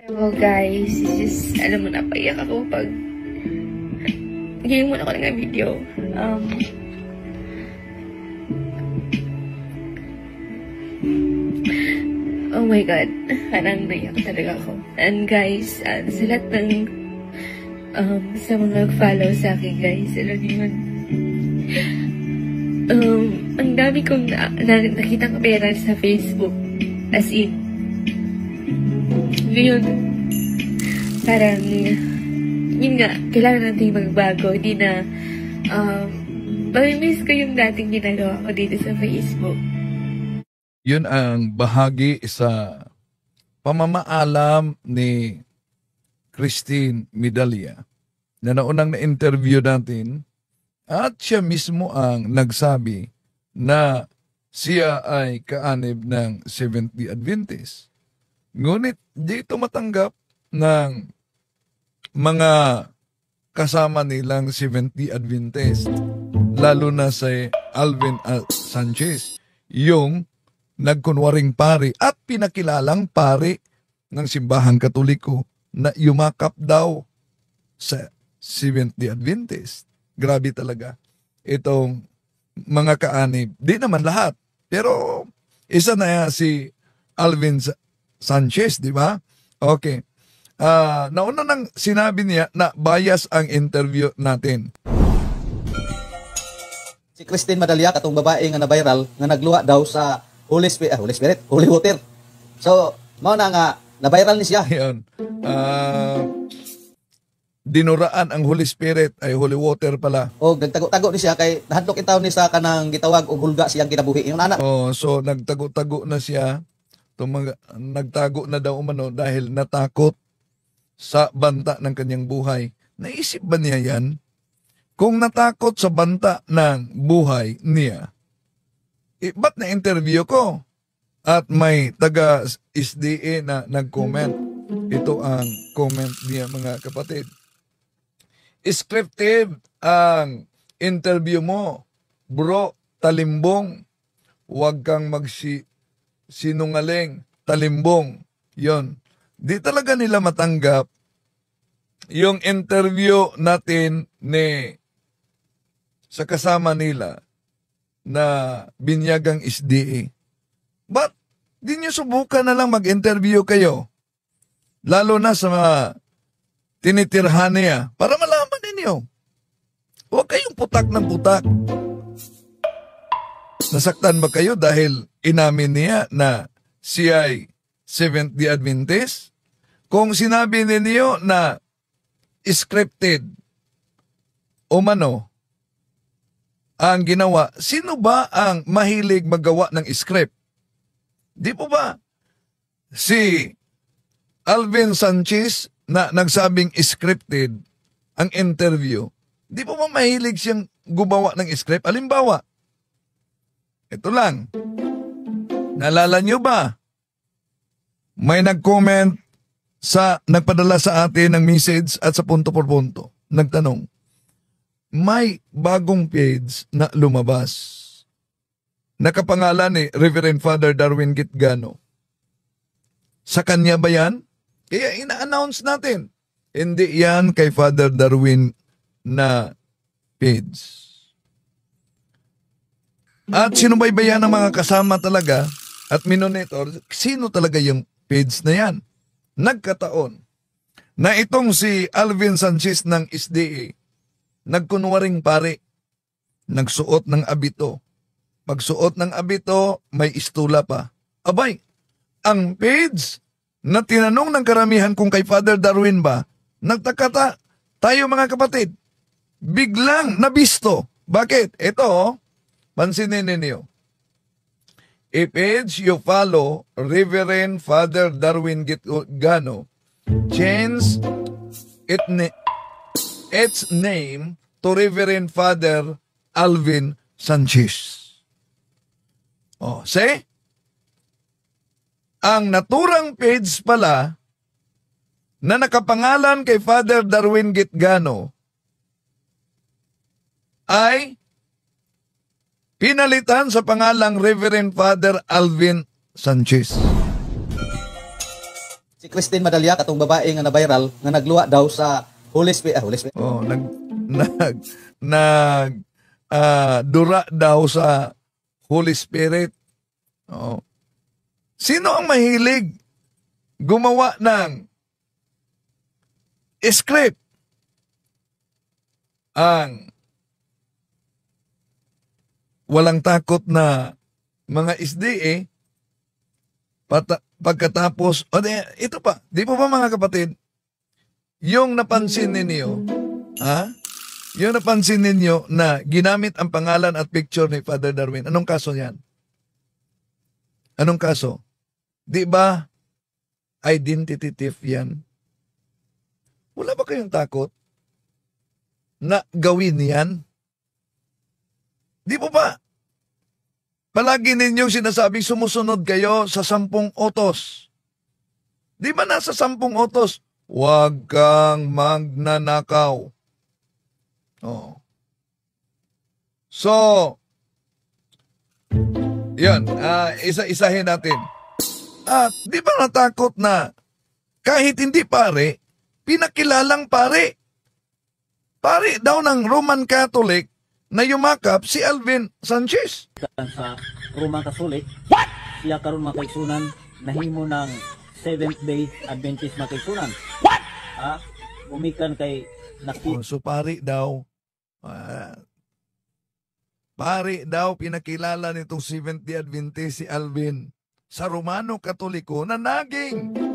Hello guys, it's just, alam mo na, paiyak ako pag ngayon muna ako ng video. Oh my god, parang naiyak talaga ako. And guys, sa lahat ng sa mga nag-follow sa akin guys, alam niyo yun, ang dami kong nakitang pera sa Facebook, as in, ngayon, parang, yun nga, kailangan natin magbago. Hindi na, mamimiss ko yung dating ginagawa ko dito sa Facebook. Yun ang bahagi sa pamamaalam ni Christine Medalla na naunang na-interview natin at siya mismo ang nagsabi na siya ay kaanib ng Seventh-day Adventist. Ngunit di ito matanggap ng mga kasama nilang Seventh-day Adventist, lalo na si Alvin Sanchez, yung nagkunwaring pari at pinakilalang pari ng simbahang Katoliko na yumakap daw sa Seventh-day Adventist. Grabe talaga itong mga kaanib. Di naman lahat, pero isa na si Alvin Sanchez, di ba? Okay. Nauna nang sinabi niya na bias ang interview natin. Si Christine Medalla, katong babae nga na-viral, nga nagluha daw sa Holy Spirit, Holy Water. So, mao na nga, na-viral ni siya. Ayun. Dinuraan ang Holy Spirit ay Holy Water pala. O, nagtago-tago ni siya, kay nahadlok itaw ni sa kanang gitawag o hulga siyang kinabuhi. Yung anak. Oh, so nagtago-tago na siya. Nagtago na daw umano dahil natakot sa banta ng kanyang buhay. Naisip ba niya yan? Kung natakot sa banta ng buhay niya, ba't na-interview ko? At may taga-SDA na nag-comment. Ito ang comment niya, mga kapatid. Scripted ang interview mo. Bro, talimbong. Huwag kang sinungaling, talimbong. Yon. Di talaga nila matanggap yung interview natin sa kasama nila na binyagang SDA. But, di nyo subukan na lang mag-interview kayo. Lalo na sa mga tinitirhan niya para malaman ninyo. Huwag kayong putak ng putak. Nasaktan ba kayo dahil inamin niya na siya ay Seventh-day Adventist? Kung sinabi ninyo na scripted o mano ang ginawa, sino ba ang mahilig magawa ng script? Di po ba? Si Alvin Sanchez na nagsabing scripted ang interview, di po ba mahilig siyang gumawa ng script? Halimbawa, ito lang. Naalala nyo ba? May nag-comment nagpadala sa atin ng message at sa punto por punto. Nagtanong, may bagong page na lumabas. Nakapangalan ni Reverend Father Darwin Gitgano. Sa kanya ba yan? Kaya ina-announce natin. Hindi yan kay Father Darwin na page. At sinubaybayan ng mga kasama talaga at minonitor, sino talaga yung page na yan? Nagkataon na itong si Alvin Sanchez ng SDA, nagkunwaring pare, nagsuot ng abito. Pagsuot ng abito, may istula pa. Abay, ang page na tinanong ng karamihan kung kay Father Darwin ba, nagtakata tayo mga kapatid, biglang nabisto. Bakit? Ito, pansinin ninyo. A page you follow, Reverend Father Darwin Gitgano, change its name to Reverend Father Alvin Sanchez. Oh, see? Ang naturang page pala na nakapangalan kay Father Darwin Gitgano ay pinalitan sa pangalang Reverend Father Alvin Sanchez. Si Christine Madalya, katong babae nga na-viral, nga nagluwa daw sa Holy Spirit. Oh, dura daw sa Holy Spirit. Oh. Sino ang mahilig gumawa ng script? Ang walang takot na mga SDA, pagkatapos, ito pa, di po ba mga kapatid, yung napansin ninyo, yung napansin ninyo na ginamit ang pangalan at picture ni Father Darwin, anong kaso yan? Anong kaso? Di ba identity thief yan? Wala ba kayong takot na gawin yan? Di po ba? Palagi ninyong sinasabing sumusunod kayo sa 10 utos. Di ba nasa 10 utos? Huwag kang magnanakaw. Oh. So, yan, isa-isahin natin. At di ba natakot na kahit hindi pare, pinakilalang pare. Pare daw ng Roman Catholic na yumakap si Alvin Sanchez. Sa Roman Catholic, siya karon makaigsunan nahimo ng Seventh-day Adventist makaigsunan. Umikan kay So pare daw, pinakilala nitong Seventh-day Adventist si Alvin sa Romano Katoliko na naging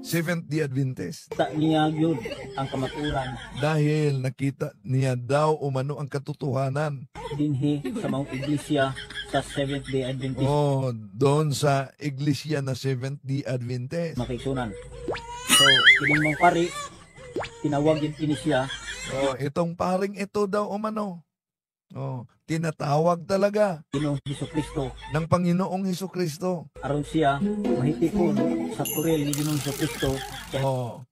Seventh-day Adventist. Niya yun ang kamaturan. Dahil nakita niya daw umano ang katotohanan. Dinhi sa mga iglesia sa Seventh-day Adventist. Oh, doon sa iglesia na Seventh-day Adventist. Makaigsunan. So, kining mong pari, tinawag yun ini siya. Oh, itong paring ito daw umano. Oh, tinatawag talaga Ginoong Hesukristo. ng Panginoong Hesukristo. Aron siya mahitikon sa turel ni Ginoong Hesukristo. Oh,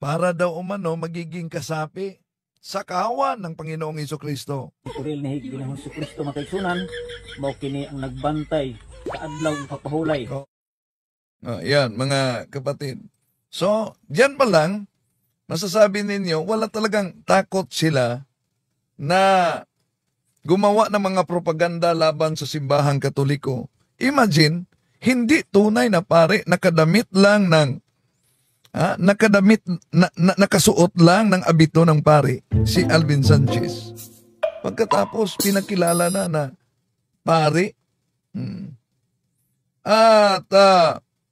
para daw umano magiging kasapi sa kawan ng Panginoong Hesukristo. Turel ni Ginoong Hesukristo makaigsunan, mao kini ang nagbantay sa adlaw ng papahulay. Yan, mga kapatid. So, diyan pa lang, masasabi ninyo, wala talagang takot sila na gumawa ng mga propaganda laban sa simbahang Katoliko. Imagine, hindi tunay na pare, nakadamit lang ng nakasuot lang ng abito ng pare, si Alvin Sanchez. Pagkatapos, pinakilala na pare. At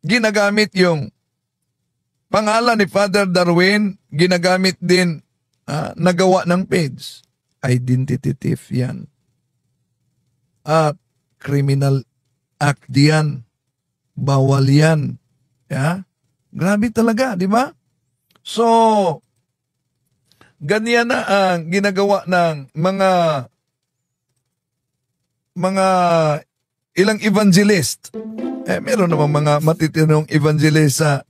ginagamit yung pangalan ni Father Darwin, ginagamit din nagawa ng page. Identity thief yan. At criminal act diyan. Bawal yan. Yeah? Grabe talaga, di ba? So, ganyan na ang ginagawa ng mga ilang evangelist. Meron namang mga matitinong evangelist sa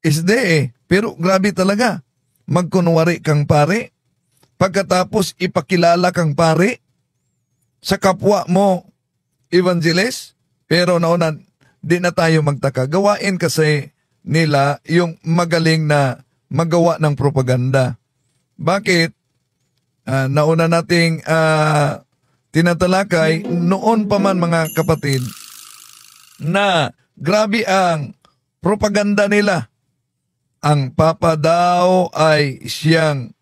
SDA. Pero grabe talaga. Magkunwari kang pare, pagkatapos ipakilala kang pare sa kapwa mo evangelist, pero nauna, di na tayo magtaka. Gawain kasi nila yung magaling na magawa ng propaganda. Bakit? Nauna nating tinatalakay noon pa man mga kapatid na grabe ang propaganda nila. Ang Papa daw ay siyang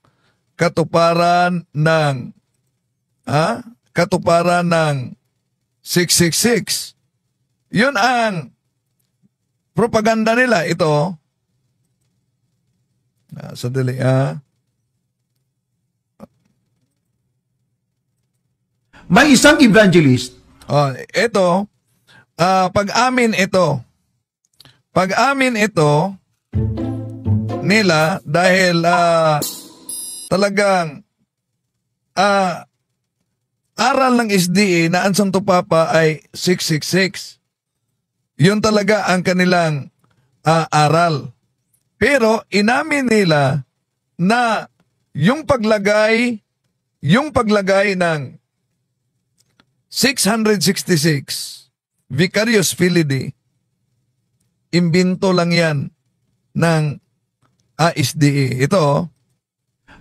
katuparan ng 666. Yun ang propaganda nila. Ito. Sandali. May isang evangelist. Ito. Pag-amin ito nila dahil talagang aral ng SDA na ang Santo Papa ay 666. Yun talaga ang kanilang aral. Pero inamin nila na yung paglagay ng 666 Vicarious Filii imbento lang yan ng ASDA. Ito,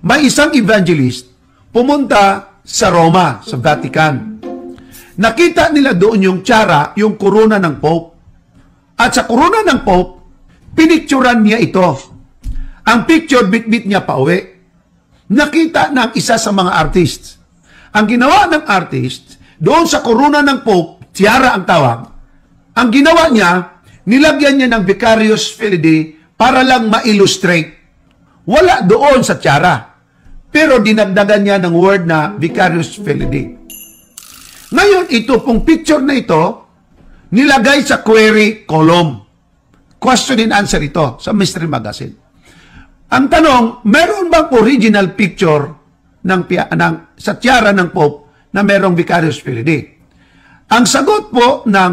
May isang evangelist pumunta sa Roma, sa Vatican. Nakita nila doon yung tiara, yung korona ng Pope. At sa korona ng Pope, pinicturan niya ito. Ang picture, bitbit niya pa uwi. Nakita ng isa sa mga artists. Ang ginawa ng artist, doon sa korona ng Pope, tiara ang tawag, ang ginawa niya, nilagyan niya ng Vicarious Filii para lang ma-illustrate. Wala doon sa tiara. Pero dinagdagan niya ng word na Vicarious Filii. Ngayon, ito pong picture na ito, nilagay sa query column. Question and answer ito sa Mystery Magazine. Ang tanong, meron bang original picture sa tiara ng Pope na merong Vicarious Filii? Ang sagot po ng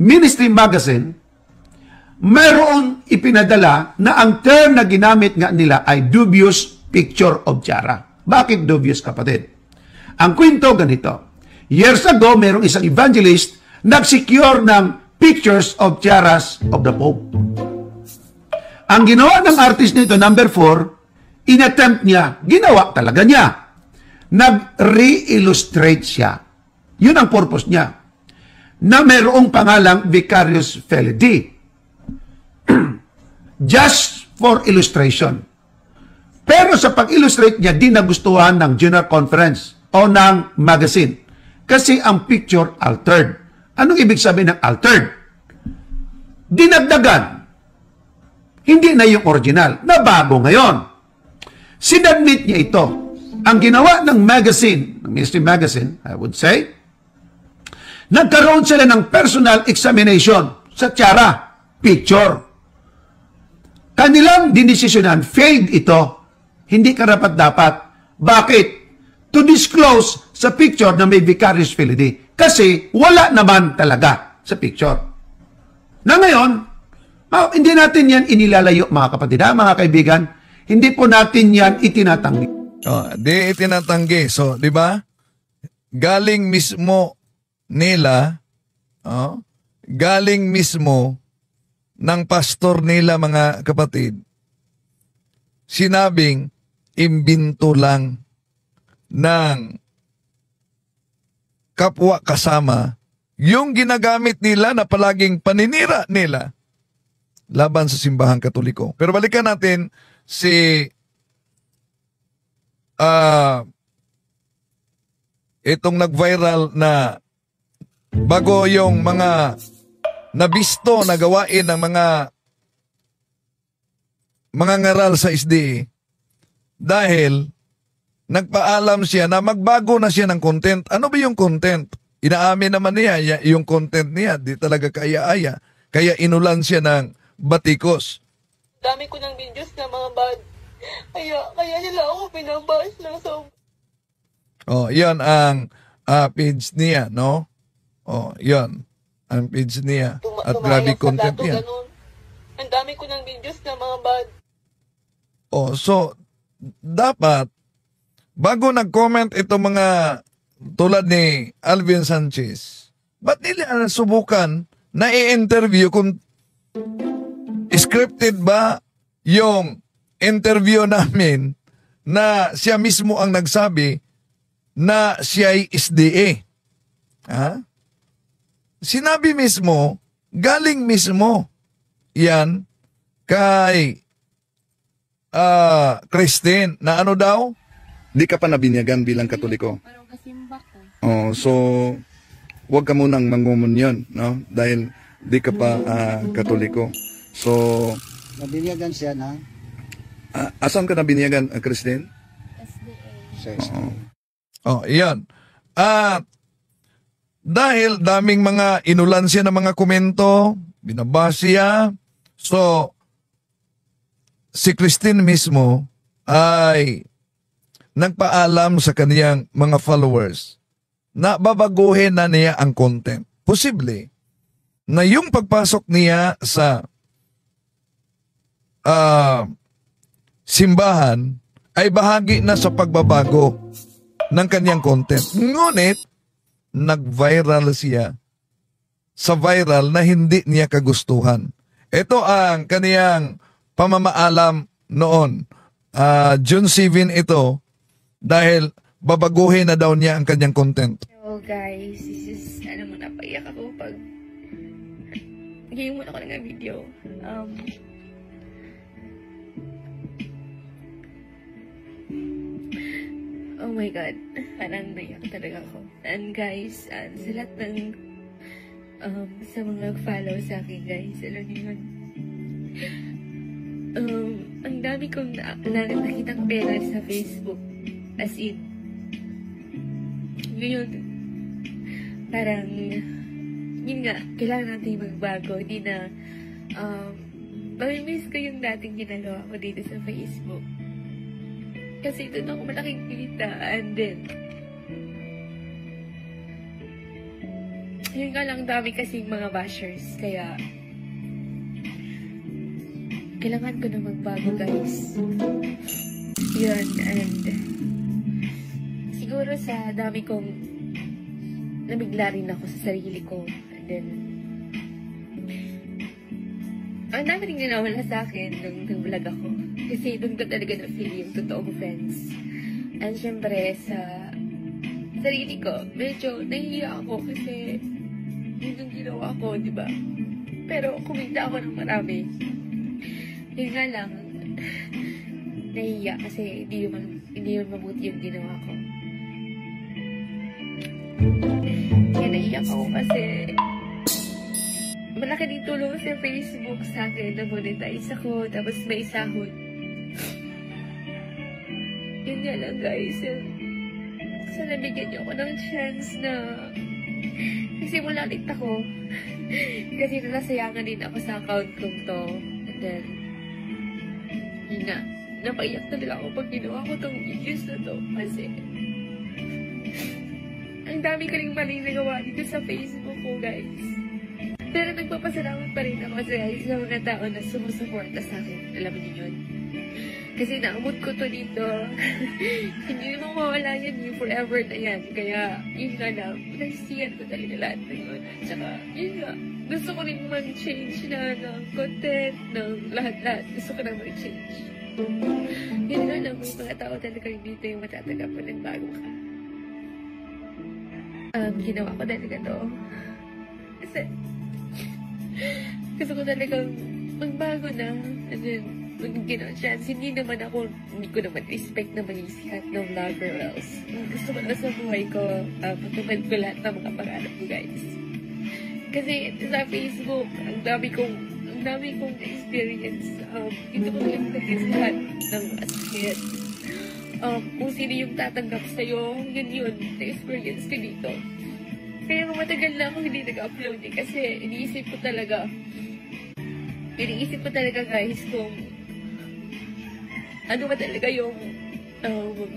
Ministry Magazine, meron ipinadala na ang term na ginamit nga nila ay dubious picture of tiara. Bakit dubious, kapatid? Ang kwento ganito. Years ago, merong isang evangelist nag-secure ng pictures of tiaras of the Pope. Ang ginawa ng artist nito, number 4, in-attempt niya, ginawa talaga niya. Nag-re-illustrate siya. Yun ang purpose niya. Na merong pangalang Vicarious Filii. Just for illustration. Pero sa pag-illustrate niya, di nagustuhan ng General Conference o ng magazine. Kasi ang picture altered. Anong ibig sabihin ng altered? Dinagdagan. Hindi na yung original. Nabago ngayon. Sinadmit niya ito. Ang ginawa ng magazine, ng Ministry Magazine, I would say, nagkaroon sila ng personal examination sa tiara, picture. Kanilang dinesisyonan, failed ito. Hindi karapat-dapat. Bakit? To disclose sa picture na may Vicarious Filii. Kasi wala naman talaga sa picture. Na ngayon, hindi natin yan inilalayo, mga kapatid, mga kaibigan. Hindi po natin yan itinatanggi. di itinatanggi. So, di ba? Galing mismo nila, galing mismo ng pastor nila, mga kapatid, sinabing imbento lang ng kapwa kasama yung ginagamit nila na palaging paninira nila laban sa simbahang Katoliko. Pero balikan natin si itong nag-viral na bago yung mga nabisto na gawain ng mga ngaral sa SDA dahil nagpaalam siya na magbago na siya ng content. Ano ba yung content? Inaamin naman niya yung content niya, di talaga kaya-aya. Kaya inulan siya ng batikos. Dami ko ng videos na mga bad. Kaya nila ako pinabash ng sobrang. Yan ang page niya, no? Yan ang page niya. At grabe content niya. Ang dami ko ng videos na mga bad. So, dapat, bago nag-comment ito mga tulad ni Alvin Sanchez, ba't nila subukan na i-interview kung scripted ba yung interview namin na siya mismo ang nagsabi na siya ay SDA? Sinabi mismo, galing mismo yan kay Christine na ano daw? Di ka pa nabinyagan bilang Katoliko. Parang kasimba ko. So, huwag ka munang mangumunyon, no? Dahil di ka pa Katoliko. So, Nabinyagan siya na asan ka nabinyagan, Christine? SDA. Iyan. Dahil daming mga inulan siya ng mga komento, binabasya. So, si Christine mismo ay nagpaalam sa kaniyang mga followers na babaguhin na niya ang content. Posible na yung pagpasok niya sa simbahan ay bahagi na sa pagbabago ng kaniyang content. Ngunit, nag-viral siya sa viral na hindi niya kagustuhan. Ito ang kaniyang pamamaalam noon. June 7 ito dahil babaguhin na daw niya ang kanyang content. So guys, this is, alam mo, napaiyak ako pag ngayon muna ko ng video. Oh my God, parang naiyak talaga ako. And guys, sa lahat ng sa mga nag-follow sa akin guys, alam niyo yun. Ang dami kong nakitang pera sa Facebook. As in, ngayon, parang, yun nga, kailangan natin magbago. Hindi na, mamimiss ko yung dating ginagawa ko dito sa Facebook. Kasi ito na ako malaking kita. And then, yun nga lang, dami kasing mga bashers. Kaya, kailangan ko na magbago, guys. Yun, and siguro sa dami kong nabigla rin ako sa sarili ko. And then, ang dami rin nawala sa akin nung nag-vlog ako. Kasi doon ko talaga na-feel yung totoong friends. And syempre, sa sarili ko, medyo nahihiya ako kasi yun yung ginawa ko, di ba? Pero kumita ako ng marami. Yun nga lang, nahihiya kasi hindi yun mabuti yung ginawa ko. Kaya nahihiya ako kasi malaki din tulong sa Facebook sa akin na monetize ako, tapos may sahod. Yun nga lang guys, sana bigyan niyo ako ng chance na magsimula ulit ako. Kasi nasayangan din ako sa account kong to. And then, yun nga, napaiyak talaga ako pag ginawa ko tong videos na to. Kasi, ang dami ko rin mali nagawa dito sa Facebook ko guys. Pero nagpapasalamat pa rin ako sa mga tao na sumusuporta sa akin. Alam niyo yun? Kasi naamot ko to dito. Hindi naman mawala yan, yung forever na yan. Kaya, yun nga lang, nasisiyan ko talaga lahat na yun. At saka, yun nga, gusto ko rin mag-change na ng content, ng lahat-lahat. Gusto ko na mag-change. Yun nga lang, may mga tao talaga dito yung matatanggap mo ng bago ka. Ginawa ko talaga to. Kasi, gusto ko talagang magbago na. And then, magiging chance. Hindi ko naman respect na maging sikat ng vlogger or else. Gusto ko na sa buhay ko, matupad ko lahat ng mga pangarap ko, guys. Kasi sa Facebook, ang dami kong experience. Dito ko lang naging lahat ng asket. Kung sino yung tatanggap sa'yo, yun, na-experience ko dito. Kaya matagal na ako hindi nag-upload kasi iniisip ko talaga guys kung ano ba talaga yung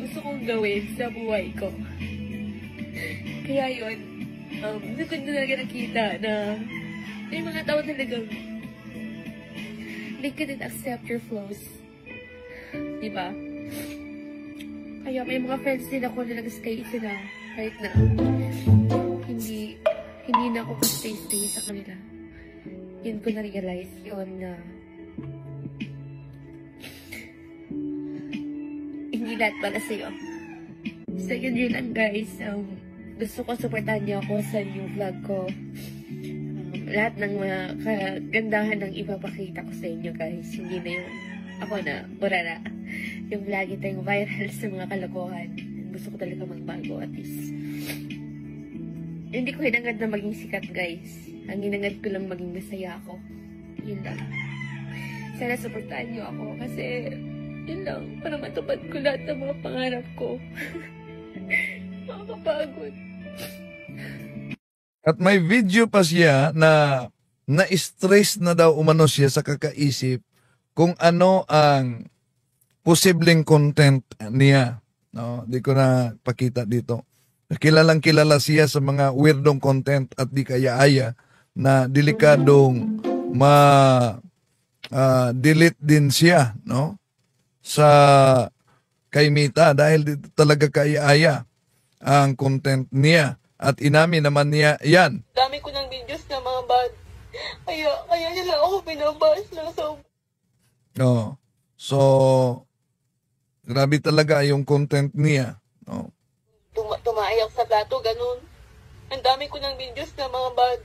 gusto kong gawin sa buhay ko. Kaya yun, doon ko talaga nakita na may mga tao talagang they couldn't accept your flaws. Diba? Kaya may mga friends din ako na nag-stay sila right now. Hindi na ako stay sa kanila. Yun ko na-realize yun na hindi lahat pala sa'yo. So yun lang guys. Gusto ko supportahan niyo ako sa new vlog ko. Lahat ng mga kagandahan ng ipapakita ko sa inyo guys. Hindi na yung ako na burara. Yung lagi tayong viral sa mga kalokohan. Gusto ko talaga magbago at least. Hindi ko hinangad na maging sikat guys. Ang hinangad ko lang maging masaya ako. Yun lang. Sana supportahan niyo ako kasi yun lang. Para matupad ko lahat ng mga pangarap ko. Makakapagod. At may video pa siya na na-stress na daw umano siya sa kakaisip kung ano ang posibleng content niya. No, di ko na pakita dito. Kilalang kilala siya sa mga weirdong content at di kaya-aya na delikadong delete din siya, no? Sa kay Mita dahil dito talaga kaya-aya ang content niya at inamin naman niya yan. Dami ko ng videos na mga bad Kaya niya lang ako binabash ng sobrang. No. So, grabe talaga yung content niya. No. Tumaiyak sa plato, ganun. Ang dami ko ng videos na mga bad.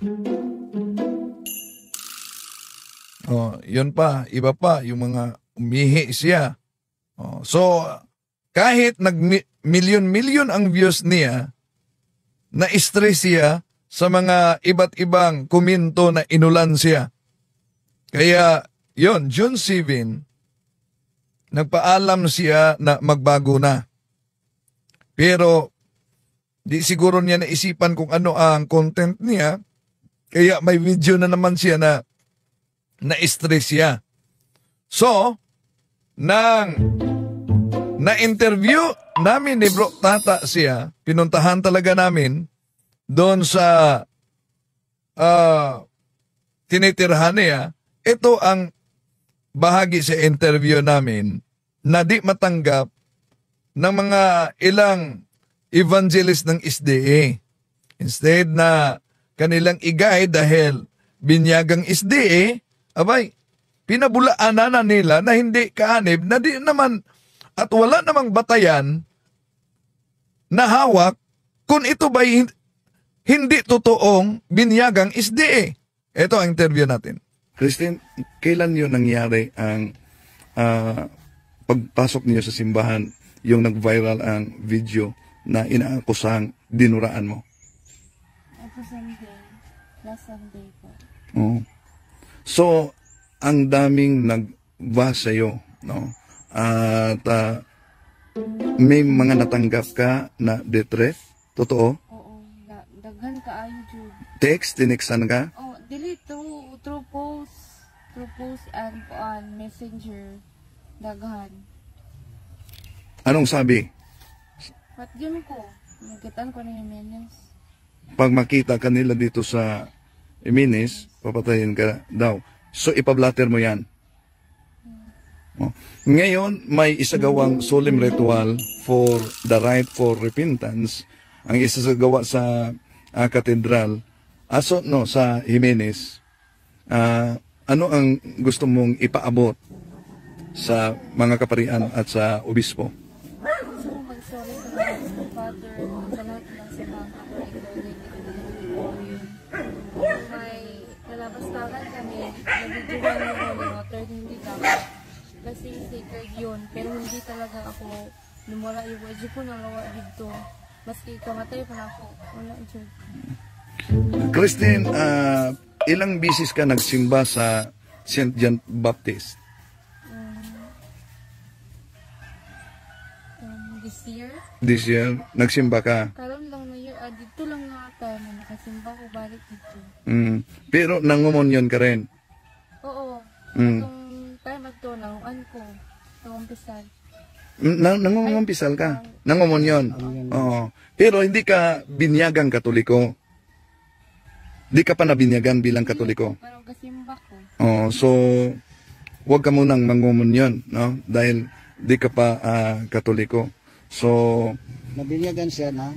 Oh, yun pa, iba pa, yung mga umihi siya. Oh, so, kahit nag-milyon-milyon ang views niya, na-stress siya sa mga iba't ibang komento na inulan siya. Kaya, yun, June 7, nagpaalam siya na magbago na. Pero, di siguro niya naisipan kung ano ang content niya, kaya may video na naman siya na na-stress siya. So, na-interview namin ni Bro Tata siya, pinuntahan talaga namin doon sa tinitirhan niya. Ito ang bahagi sa interview namin na di matanggap ng mga ilang evangelist ng SDA. Instead na kanilang i-guide dahil binyagang SDA, abay, pinabulaanan na nila na hindi kaanib, na di naman at wala namang batayan na hawak kung ito ba'y hindi totoong binyagang SDA. Ito ang interview natin. Christine, kailan yun nangyari ang pagpasok niyo sa simbahan, yung nag-viral ang video na inaakusang dinuraan mo? Ito Sunday. Last Sunday po. Oh. So, ang daming nag-va sa'yo, no? At may mga natanggap ka na death threat? Totoo? Oo. Daghan ka ayo, Jude. Text, tinextan ka? Oh, delete through post. Through post and on messenger. Daghan. Anong sabi? What yun ko? Nagitan ko na yung minions. Pag makita ka nila dito sa Iminis, papatayin ka daw. So, ipablatter mo yan. Oh. Ngayon, may isagawang solemn ritual for the right for repentance. Ang isasagawa sa katedral. Aso, no, sa Jimenez. Ano ang gusto mong ipaabot sa mga kaparian at sa obispo? Gusto ko mag-sorry sa mga Father, sa lahat ng simbang may nalabastagan kami, nabidyoan ng Holy Water, hindi dapat. Kasi sacred yun, pero hindi talaga ako lumala yung wadyo ko nang lawa dito. Maski kamatay pa na ako, wala dyan. Christine, ilang bisis ka nagsimba sa St. John Baptist? This year, This year, nagsimba ka? karon lang na year, dito lang nga ata na nakasimba ko balik dito. Pero nangumonyon ka rin? Oo, Mm. itong time at to, nanguan ko, nangumpisal. Nangungumpisal ka? Nangumonyon? Oo. Pero hindi ka binyagang Katoliko? Di ka pa nabinyagan bilang Katoliko? Pero kasimba ko. Oo. So, huwag ka munang mangumonyon, no? Dahil di ka pa Katoliko. So, Nabinyagan siya na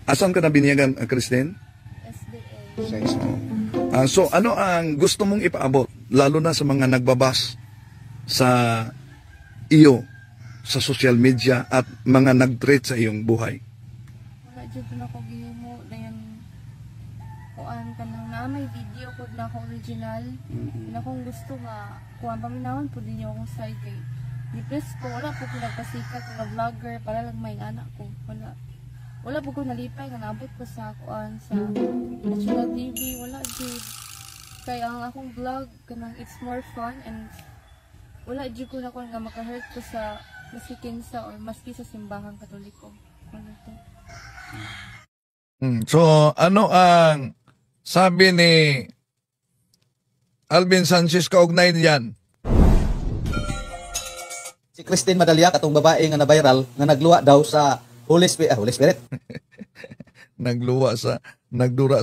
asan ka nabinyagan, Christine? SDA. sa So, ano ang gusto mong ipaabot? Lalo na sa mga nagbabas sa iyo, sa social media at mga nag-threat sa iyong buhay. Wala dyan na ako gihimo na yan. Kuan ka lang na may video ko na ako original. Na kung gusto nga, kuan paminawan po din yung akong side kay. Depressed ko, wala po ko nagpasikat na vlogger para lang may anak ko. Wala po ko nalipay nga naabot ko sa kuan sa National TV, wala dyan. Kaya ang akong vlog, kanang it's more fun and wala dyan ko na kung nga makahurt ko sa maski kinsa or maski sa simbahang Katoliko. Ano to? So, ano ang sabi ni Alvin Sanchez kaugnay diyan? si Christine Madaliac atong babae nga na-viral nga nagluwa daw sa Holy Spirit, Nagdura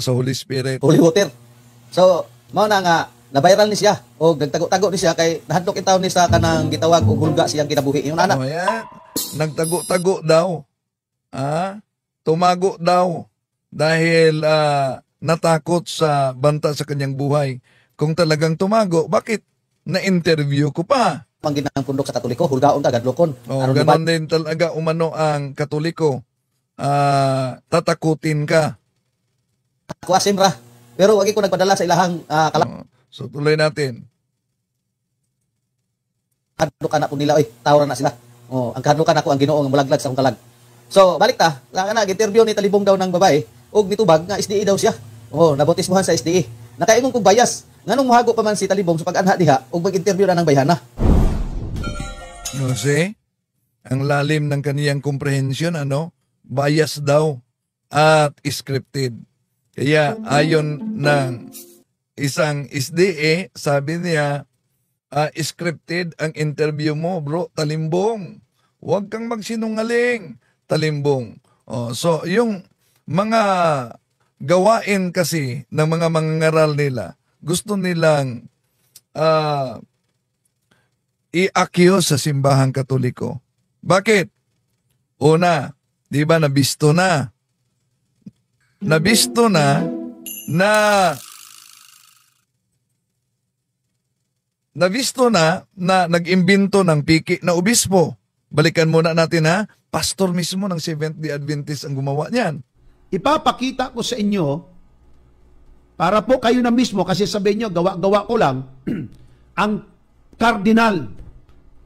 sa Holy Spirit. Holy Water. So, mao na nga na-viral ni siya o nagtago-tago ni siya kay nahadlok in taon ni sa kanang gitawag og hulga siyang kinabuhi. Yung ana. Oh, yan. Nagtago-tago daw. Tumago daw. Dahil natakot sa banta sa kanyang buhay. Kung talagang tumago, bakit na-interview ko pa? Manggid ng pundok sa Katoliko, hulgaon ta gadlokon. Oh, Aron ganon din talaga umano ang Katoliko. Tatakutin ka. kuasim ra. Pero wagi ko nagpadala sa ilahang So tuloy natin. kadlukan na po nila, oy, tawran na sila. Oh, ang kadlukan ako ang Ginoo ang mulaglag sa akong kalag. So, balik ta. Interview ni talibong daw ng babae, og nitubag nga SDE daw siya. Oh, nabotismuhan sa SDE. Nakaingon kong bias. Nganong muhago pa man si talibong sa pag-anha diha og mag-interview na ng bayhana. No, see? Ang lalim ng kaniyang comprehension, bias daw at scripted. Kaya ayon ng isang SDE, sabi niya, scripted ang interview mo, bro, Talimbong. Huwag kang magsinungaling, Talimbong. So, yung mga gawain kasi ng mga mangangaral nila, gusto nilang i-accuse sa simbahang Katoliko. Bakit? Una, di ba nabisto na? Nabisto na nag-imbento ng piki na obispo. Balikan muna natin pastor mismo ng Seventh-day Adventist ang gumawa niyan. Ipapakita ko sa inyo, para po kayo na mismo, kasi sabihin nyo, gawa-gawa ko lang, ang kardinal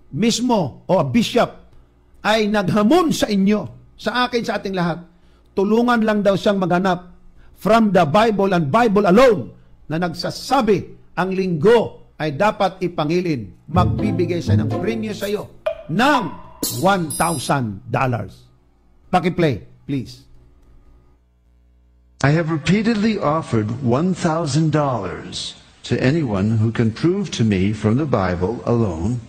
mismo o bishop ay naghamon sa inyo, sa akin, sa ating lahat. Tulungan lang daw siyang maghanap from the Bible and Bible alone na nagsasabi ang linggo ay dapat ipangilin. Magbibigay siya ng premium sa iyo ng $1,000. Paki-play, please. I have repeatedly offered $1,000 to anyone who can prove to me from the Bible alone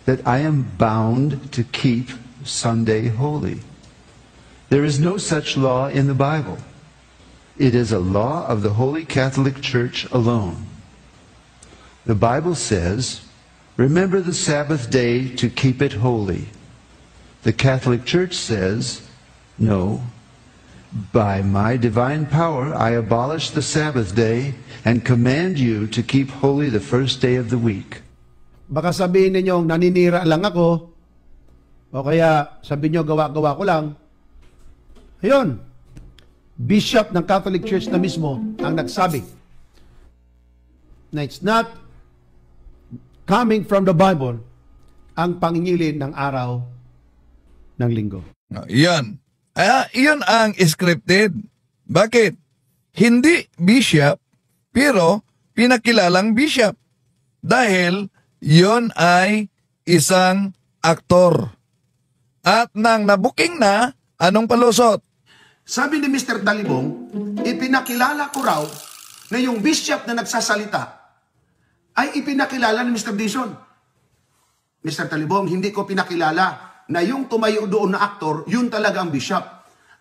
that I am bound to keep Sunday holy. There is no such law in the Bible. It is a law of the Holy Catholic Church alone. The Bible says, "Remember the Sabbath day to keep it holy." The Catholic Church says, "No. By my divine power, I abolish the Sabbath day and command you to keep holy the first day of the week." Baka sabihin ninyo, naninira lang ako, o kaya sabihin nyo, gawa-gawa ko lang. Ayun, bishop ng Catholic Church na mismo ang nagsabi na it's not coming from the Bible ang pangingilin ng araw ng linggo. Yan. Iyon ang scripted. Bakit? Hindi bishop, pero pinakilalang bishop. Dahil yon ay isang aktor. At nang nabuking na, anong palusot? Sabi ni Mr. Talibong, ipinakilala ko raw na yung bishop na nagsasalita ay ipinakilala ni Mr. Dison. Mr. Talibong, hindi ko pinakilala na yung tumayo doon na aktor, yun talaga ang bishop.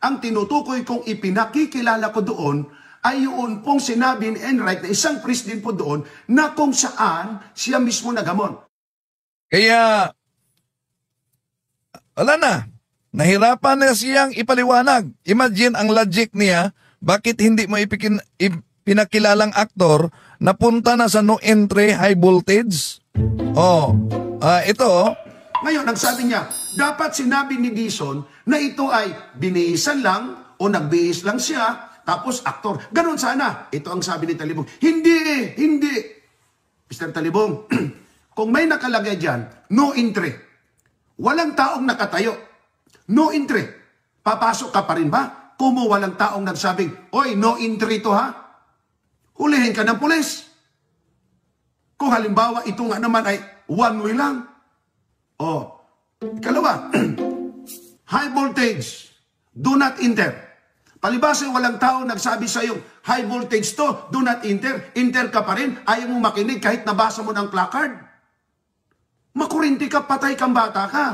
Ang tinutukoy kong ipinakikilala ko doon ay yun pong sinabi ni Enright na isang priest din po doon na kung saan siya mismo naghamon. Kaya, wala na. Nahirapan na siyang ipaliwanag. Imagine ang logic niya, bakit hindi mo ipinakilalang aktor na punta na sa no entry high voltage? Ito. Ngayon, ang sabi niya, dapat sinabi ni Dison na ito ay binihisan lang o nagbihis lang siya, tapos aktor. Ganon sana. Ito ang sabi ni Talibong. Hindi. Mr. Talibong, kung may nakalagay dyan, no entry. Walang taong nakatayo. No entry. Papasok ka pa rin ba? Kung walang taong nagsabing, oy, no entry to ha? Hulihin ka ng pulis. Kung halimbawa, ito nga naman ay one way lang. Ikalawa, high voltage, do not enter. Palibasa walang tao nagsabi sa iyo, high voltage to, do not enter. Enter ka pa rin, ayaw mo makinig kahit nabasa mo ng placard. Makurinti ka, patay kang bata ka.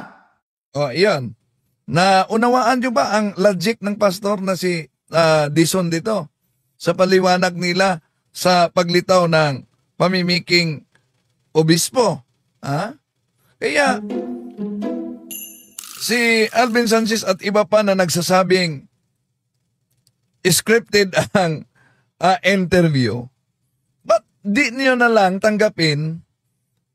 Iyan. Naunawaan nyo ba ang logic ng pastor na si Dison dito? Sa paliwanag nila sa paglitaw ng pamimiking obispo. Kaya, si Alvin Sanchez at iba pa na nagsasabing scripted ang interview, ba't di niyo na lang tanggapin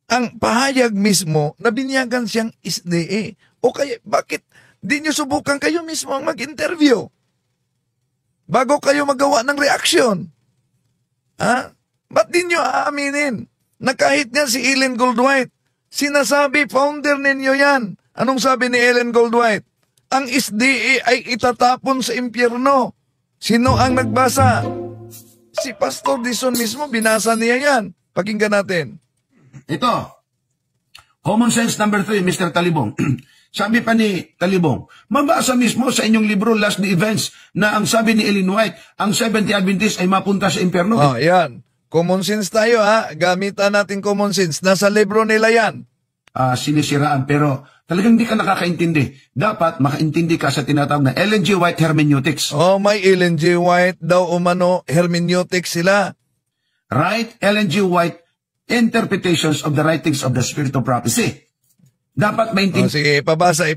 ang pahayag mismo na binyagan siyang SDA? O kaya, bakit di niyo subukan kayo mismo ang mag-interview bago kayo magawa ng reaksyon? Ba't di niyo aaminin na kahit nga si Ellen Goldwhite, sinasabi, founder ninyo yan. Anong sabi ni Ellen Goldwhite? Ang SDA ay itatapon sa impyerno. Sino ang nagbasa? Si Pastor Dizon mismo, binasa niya yan. Pakinggan natin. Ito, common sense number 3, Mr. Talibong. Sabi pa ni Talibong, mabasa mismo sa inyong libro, Last the Events, na ang sabi ni Ellen White, ang Seventh Adventist ay mapunta sa impyerno. Yan. Common sense tayo, gamitan natin common sense. Nasa libro nila yan. Sinisiraan, pero talagang hindi ka nakakaintindi. Dapat makaintindi ka sa tinatawag na Ellen G. White hermeneutics. May Ellen G. White daw umano, hermeneutics sila. Right? Ellen G. White, interpretations of the writings of the Spirit of Prophecy. Dapat maintindihan. Sige, ipabasa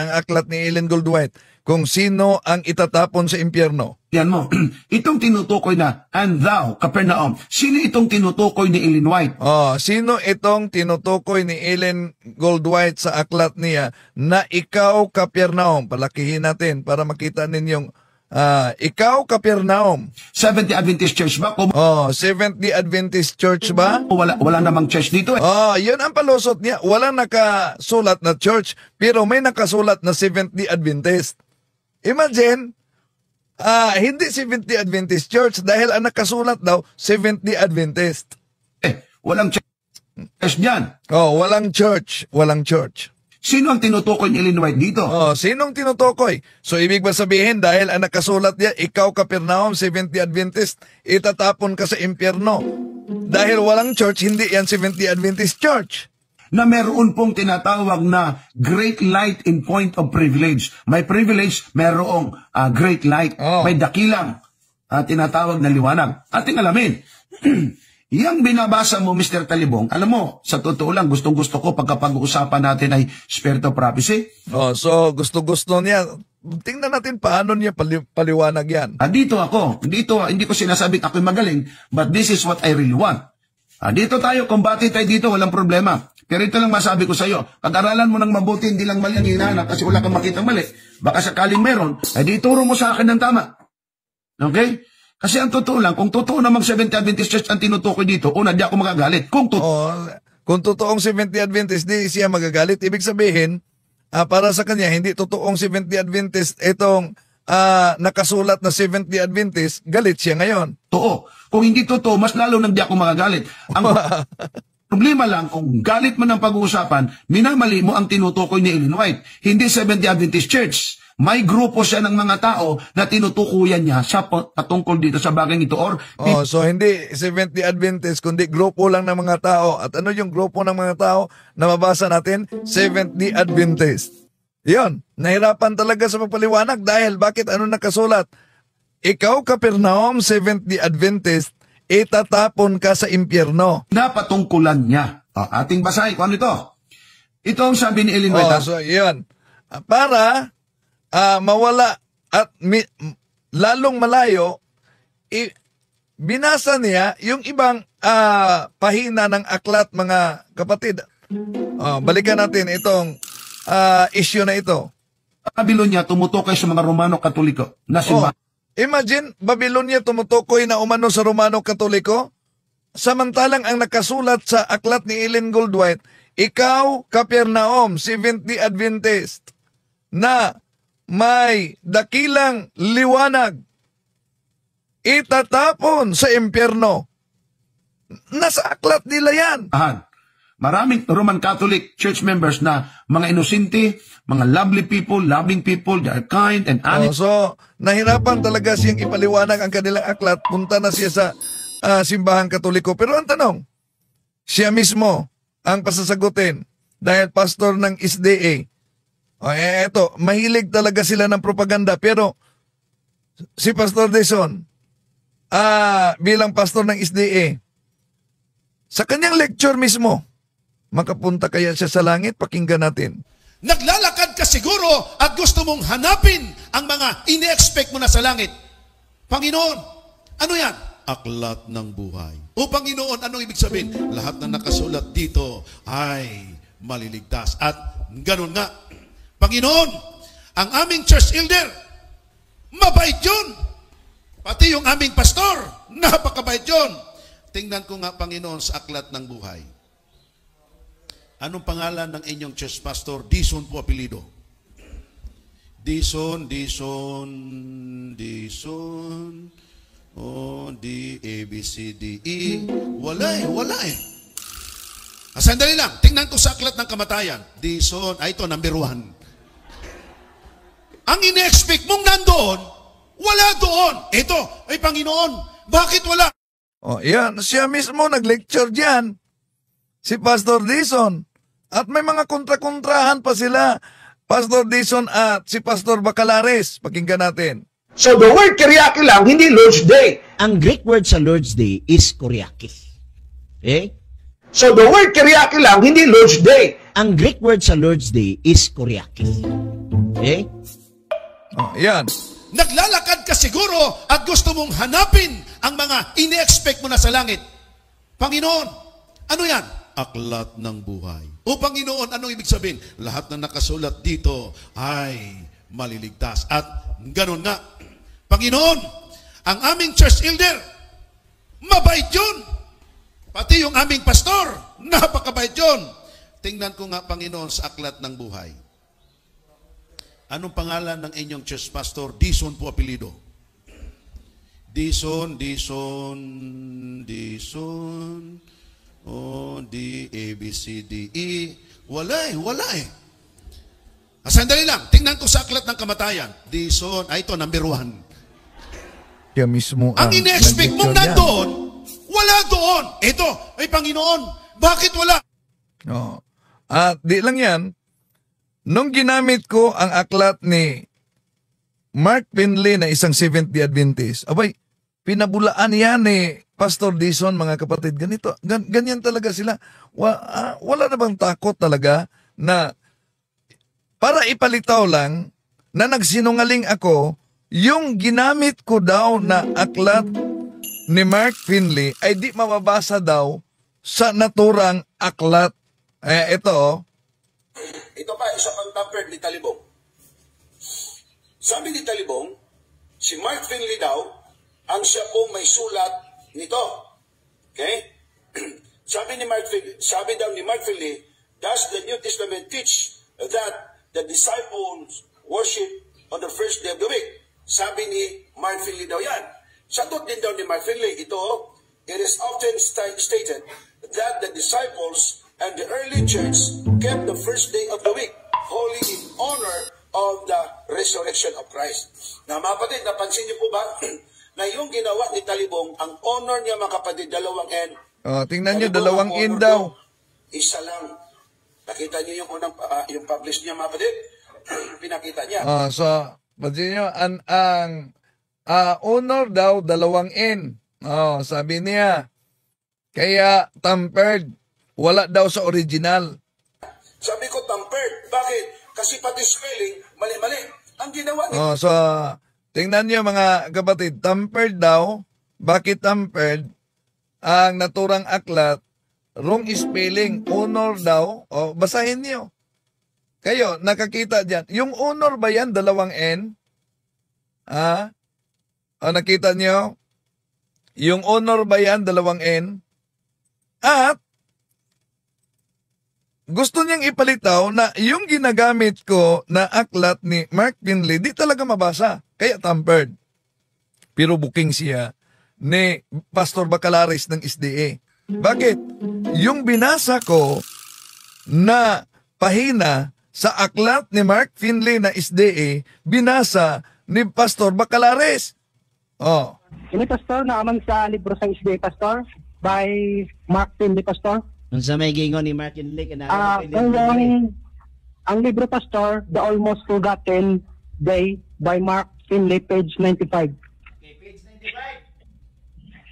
ang aklat ni Ellen Goldwhite kung sino ang itatapon sa impyerno. Yan mo, itong tinutukoy na, and thou, Capernaum, sino itong tinutukoy ni Ellen White? Sino itong tinutukoy ni Ellen Goldwhite sa aklat niya na ikaw, Capernaum? Palakihin natin para makita ninyong ikaw, Capernaum. Seventh Adventist Church ba? Seventh Adventist Church ba? Wala namang church dito. Yun ang palusot niya. Walang nakasulat na church, pero may nakasulat na Seventh Adventist. Imagine, hindi Seventh Adventist Church dahil ang nakasulat daw, Seventh Adventist. Walang church dyan. Walang church. Walang church. Sino ang tinutukoy ni Ellen White dito? Sinong tinutukoy? So, ibig ba sabihin, dahil ang nakasulat niya, ikaw, Capernaum, Seventh Adventist, itatapon ka sa impyerno. Dahil walang church, hindi yan Seventh Adventist Church. Na meron pong tinatawag na great light in point of privilege. May privilege, merong great light. May dakilang tinatawag na liwanag. Ating alamin. Yang binabasa mo, Mr. Talibong, alam mo, sa totoo lang, gustong-gusto ko pagkapag-uusapan natin ay Spirit of Prophecy. So, gusto-gusto niya. Tingnan natin paano niya paliwanag yan. Dito ako. Hindi ko sinasabing ako'y magaling, but this is what I really want. Dito tayo, kumbati tayo dito, walang problema. Pero ito lang masabi ko sa iyo, pag-aralan mo ng mabuti, hindi lang mali ang hinahanap kasi wala kang makitang mali. Baka sakaling meron, ay di ituro mo sa akin ng tama. Okay? Kasi ang totoo lang, kung totoo namang Seventh Adventist Church ang tinutukoy dito, una, di ako magagalit. Kung totoong Seventh Adventist, di siya magagalit. Ibig sabihin, para sa kanya, hindi totoong Seventh Adventist, itong nakasulat na Seventh Adventist, galit siya ngayon. Totoo. Kung hindi totoo, mas lalo nang di ako magagalit. Ang problema lang, kung galit mo ng pag-uusapan, minamali mo ang tinutukoy ni Ellen White. Hindi Seventh Adventist Church. May grupo siya ng mga tao na tinutukuyan niya sa patungkol dito sa bagay ito. So hindi Seventh Adventist, kundi grupo lang ng mga tao. At ano yung grupo ng mga tao na mabasa natin? Seventh Adventist. Yun, nahirapan talaga sa pagpaliwanag dahil bakit ano nakasulat? Ikaw, Capernaum, Seventh Adventist, itatapon ka sa impyerno. Napatungkulan niya. Ating basahin kung ano ito. Ito ang sabi ni Ellen White. So yun, para mawala at lalong malayo, binasa niya yung ibang pahina ng aklat, mga kapatid. Balikan natin itong issue na ito. Babylonia tumutukoy sa mga Romano Katoliko na simbahan. Imagine, Babylonia tumutukoy na umano sa Romano Katoliko, samantalang ang nakasulat sa aklat ni Ellen Goldwhite, ikaw, Capernaum, Seventh Adventist, na may dakilang liwanag, itatapon sa impyerno. Nasa aklat nila yan. Maraming Roman Catholic church members na mga inosente, mga lovely people, loving people, they are kind and honest. So, nahirapan talaga siyang ipaliwanag ang kanilang aklat. Punta na siya sa simbahang Katoliko. Pero ang tanong, siya mismo ang pasasagutin dahil pastor ng SDA. Eto, mahilig talaga sila ng propaganda. Pero si Pastor Dizon, bilang pastor ng SDA, sa kanyang lecture mismo, makapunta kaya siya sa langit? Pakinggan natin. Naglalakad ka siguro at gusto mong hanapin ang mga ini-expect mo na sa langit. Panginoon, ano yan? Aklat ng buhay. O Panginoon, anong ibig sabihin? Lahat na nakasulat dito ay maliligtas. At ganun nga, Panginoon, ang aming church elder, mabait yun. Pati yung aming pastor, napakabait yun. Tingnan ko nga, Panginoon, sa aklat ng buhay. Anong pangalan ng inyong church pastor? Dison po apelido. Dison. O, D, A, B, C, D, E. Wala eh. Sandali lang. Tingnan ko sa aklat ng kamatayan. Dison. Ito, number 1. Ang ine-expect mong nandoon, wala doon. Ito, ay Panginoon, bakit wala? O, yan. Siya mismo nag-lecture dyan. Si Pastor Dison. At may mga kontra-kontrahan pa sila. Pastor Dison at si Pastor Bacalares. Pakinggan natin. So the word Kyriaki lang, hindi Lord's Day. Ang Greek word sa Lord's Day is Kyriakis. Okay? So the word Kyriaki lang, hindi Lord's Day. Ang Greek word sa Lord's Day is Kyriakis. Okay? O, yan. Naglalakad ka siguro at gusto mong hanapin ang mga ine-expect mo na sa langit. Panginoon, ano yan? Aklat ng buhay. O Panginoon, anong ibig sabihin? Lahat na nakasulat dito ay maliligtas. At ganun nga, Panginoon, ang aming church elder, mabait yun. Pati yung aming pastor, napakabait yun. Tingnan ko nga, Panginoon, sa aklat ng buhay. Anong pangalan ng inyong church pastor? Dison po apelido. Dison. O, D, A, B, C, D, E. Wala eh. Sandali lang. Tingnan ko sa aklat ng kamatayan. Dison. Ito, number 1. Siya mismo Ang ine-expect mong nandoon, wala doon. Ito, ay Panginoon, bakit wala? O. At di lang yan. Nung ginamit ko ang aklat ni Mark Finley na isang Seventh-day Adventist, abay, pinabulaan yan ni Pastor Dison, mga kapatid. Ganito, ganyan talaga sila. Wala na bang takot talaga na para ipalitaw lang na nagsinungaling ako, yung ginamit ko daw na aklat ni Mark Finley ay di mababasa daw sa naturang aklat. Ito. Ito pa, isa pang tampered ni Talibong. Sabi ni Talibong, si Mark Finley daw, ang siya po may sulat nito. Okay? Sabi daw ni Mark Finley, does the New Testament teach that the disciples worship on the first day of the week? Sabi ni Mark Finley daw yan. Sagot din daw ni Mark Finley, it is often stated that the disciples and the early church kept the first day of the week holy in honor of the resurrection of Christ. Na mga kapatid, napansin niyo po ba na yung ginawa ni Talibong, ang honor niya mga kapatid, dalawang N. Tingnan niyo, dalawang N daw. Isa lang. Nakita niyo yung unang, yung publish niya mga kapatid? Pinakita niya. So, pansin niyo, ang honor daw, dalawang N. Sabi niya, kaya tampered. Wala daw sa original. Sabi ko tampered. Bakit? Kasi pati spelling, mali-mali. Ang ginawa ni... So, tingnan niyo mga kapatid, tampered daw. Bakit tampered? Ang naturang aklat, wrong spelling, honor daw. Basahin niyo. Kayo, nakakita dyan. Yung honor ba yan, dalawang N? Nakita niyo? Yung honor ba yan, dalawang N? At, gusto niyang ipalitaw na yung ginagamit ko na aklat ni Mark Finley, di talaga mabasa. Kaya tampered. Pero booking siya ni Pastor Bacalares ng SDA. Bakit? Yung binasa ko na pahina sa aklat ni Mark Finley na SDA, binasa ni Pastor Bacalares. Ini Pastor, naaman sa libro sa SDA, Pastor, by Mark Finley, Pastor. Kung sa may gingon ni Mark Finley, ang libro, Pastor, The Almost Forgotten Day by Mark Finley, page 95. Okay, page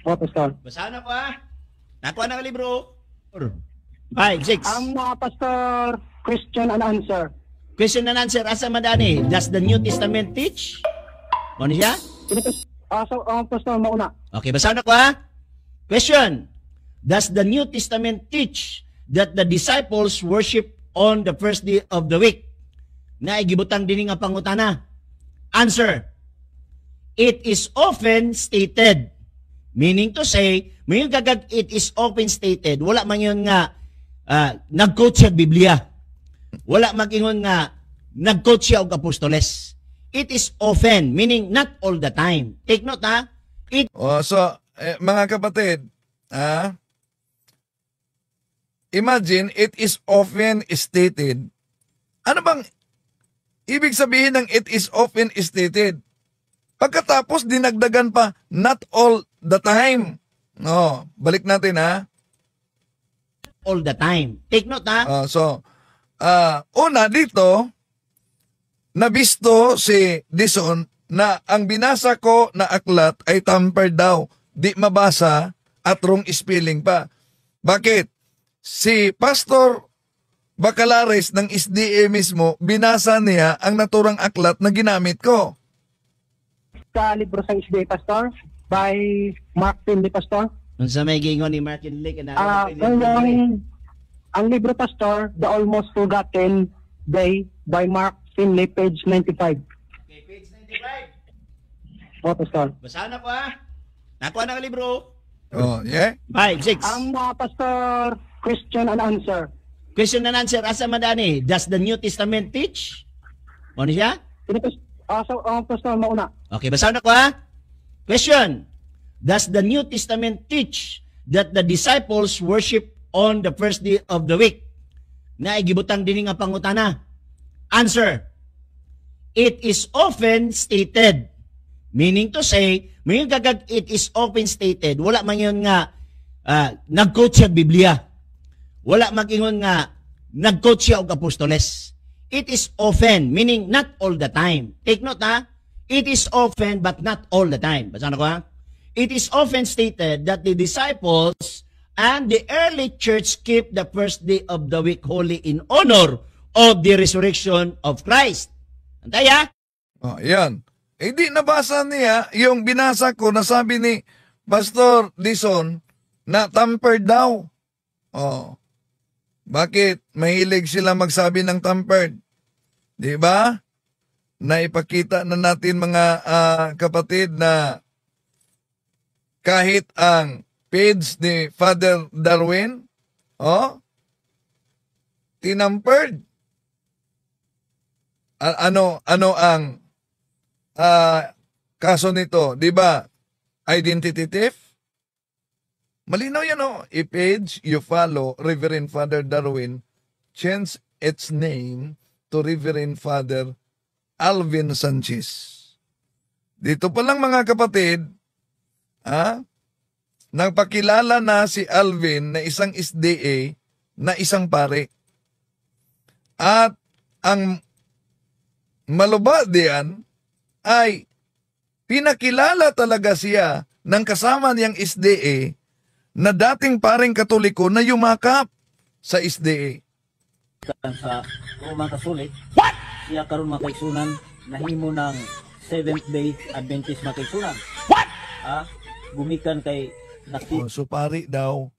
95. Pastor. Basahan ako Nakuha na ka libro. 5, 6. Pastor, question and answer. Question and answer. Asa madani? Does the New Testament teach? Ano siya? Pastor, mauna. Okay, basahin ako ha. Question. Does the New Testament teach that the disciples worship on the first day of the week? Na igibutang din nga pangutana. Answer. It is often stated. Meaning to say, may gagag it is often stated. Wala man yun nga nag-quote siya Biblia. Wala mag-ingon nga nag-quote siya og apostoles. It is often, meaning not all the time. Take note ha. Mga kapatid, imagine it is often stated. Ano bang ibig sabihin ng it is often stated? Pagkatapos dinagdagan pa, not all the time. No, balik natin ha. All the time. Take note ha. Una dito, nabisto si Dison na ang binasa ko na aklat ay tampered daw. Di mabasa at wrong spelling pa. Bakit? Si Pastor Bacalares ng SDA mismo, binasa niya ang naturang aklat na ginamit ko. Sa libro sa SDA, Pastor, by Mark Finley, Pastor. Unsa may gingon ni Martin Lake na ang libro, Pastor, The Almost Forgotten Day by Mark Finley, page 95. Okay, page 95. O, Pastor. Basahan ako ha. Nakuha na ang libro. Oh, yeah? 5, 6. Ang Pastor, question and answer. Question and answer. Asa madani? Does the New Testament teach? Ano siya? Pastor, mauna. Okay, basahan ako ha. Question. Does the New Testament teach that the disciples worship on the first day of the week? Na igibutang din nga pangutana. Answer. It is often stated. Meaning to say, may gagag it is often stated. Wala man yun nga nag-quote siya Biblia. Wala mag-ingon nga nag-quote siya og apostoles. It is often, meaning not all the time. Take note ha. It is often but not all the time. Basahan ko ha. It is often stated that the disciples and the early church keep the first day of the week holy in honor of the resurrection of Christ. Antay ha? Oh, yan. Di nabasa niya yung binasa ko na sabi ni Pastor Dison na tampered daw. Oh. Bakit? Mahilig sila magsabi ng tampered. Di ba? Naipakita na natin mga kapatid na kahit ang page ni Father Darwin, tinampered. Ano ang kaso nito? Di ba? Identity theft? Malinaw yan I-page you follow Reverend Father Darwin, change its name to Reverend Father Alvin Sanchez. Dito pa lang mga kapatid, nagpakilala na si Alvin na isang SDA na isang pare. At ang malubha diyan ay pinakilala talaga siya ng kasama niyang SDA na dating paring Katoliko na yumakap sa SDA. Sa Roman Kasulit, siya karon makaigsunan nahimo ng Seventh-day Adventist makaigsunan. Gumikan kay So pari daw,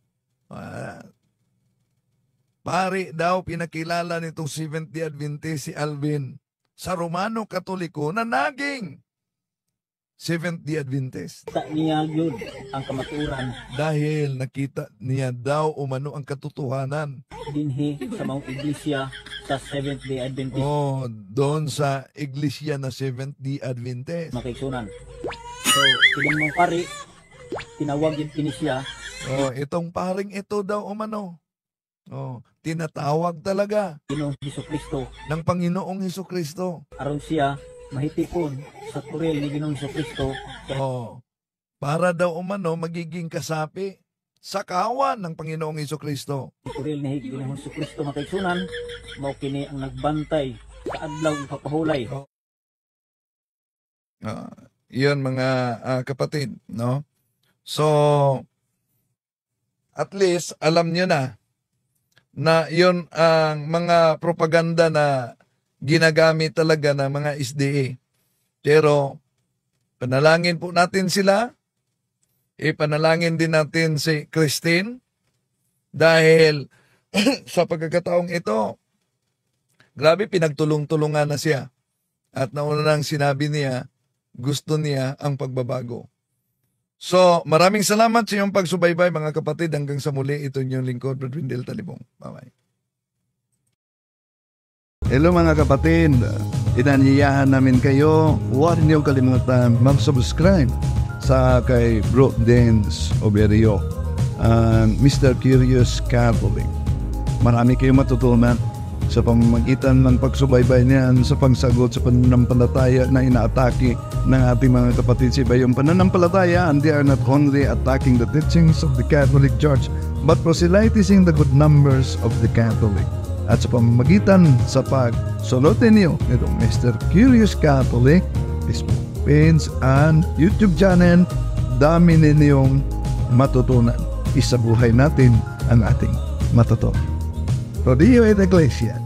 pinakilala nitong Seventh-day Adventist si Alvin sa Romano Katoliko na naging Seventh-day Adventist. Kita niya yun ang kamaturan. Dahil nakita niya daw umano ang katotohanan. Dinhi sa mga iglesia sa Seventh-day Adventist. Doon sa iglesia na Seventh-day Adventist. Makaigsunan. So, kiling mong pari, tinawag yun kini siya. Itong paring ito daw umano. Tinatawag talaga. Ginoong Hesukristo. Ng Panginoong Hesukristo. Aron siya mahitipon sa turil ni Ginoong Hesukristo. Para daw umano magiging kasapi sa kawan ng Panginoong Hesukristo. Turil ni Ginoong Hesukristo makaigsunan, mao kini ang nagbantay sa adlaw ng papahulay. Yun mga kapatid, no? So, at least alam niyo na yun ang mga propaganda na ginagamit talaga ng mga SDA. Pero Panalangin po natin sila. Ipanalangin din natin si Christine dahil sa pagkakataong ito, grabe pinagtulong-tulungan na siya. At nauna nang sinabi niya, gusto niya ang pagbabago. So, maraming salamat sa iyong pagsubaybay mga kapatid. Hanggang sa muli, ito yung lingkod, Brad Windel Talibong. Bye-bye. Hello mga kapatid, inanyayahan namin kayo, huwag niyo kalimutan mag-subscribe sa kay Bro Dance Oberio, Mr. Curious Catholic. Marami kayong matutunan sa pamamagitan ng pagsubaybay niyan sa pagsagot sa pananampalataya na inaatake ng ating mga kapatid sa iba. Yung pananampalataya, and they are not only attacking the teachings of the Catholic Church, but proselytizing the good numbers of the Catholic. At sa pamamagitan sa pagsunutin niyo itong Mr. Curious Catholic, Facebook page and YouTube channel, dami ninyong matutunan. Isabuhay natin ang ating matutunan. Rodillo et Iglesia.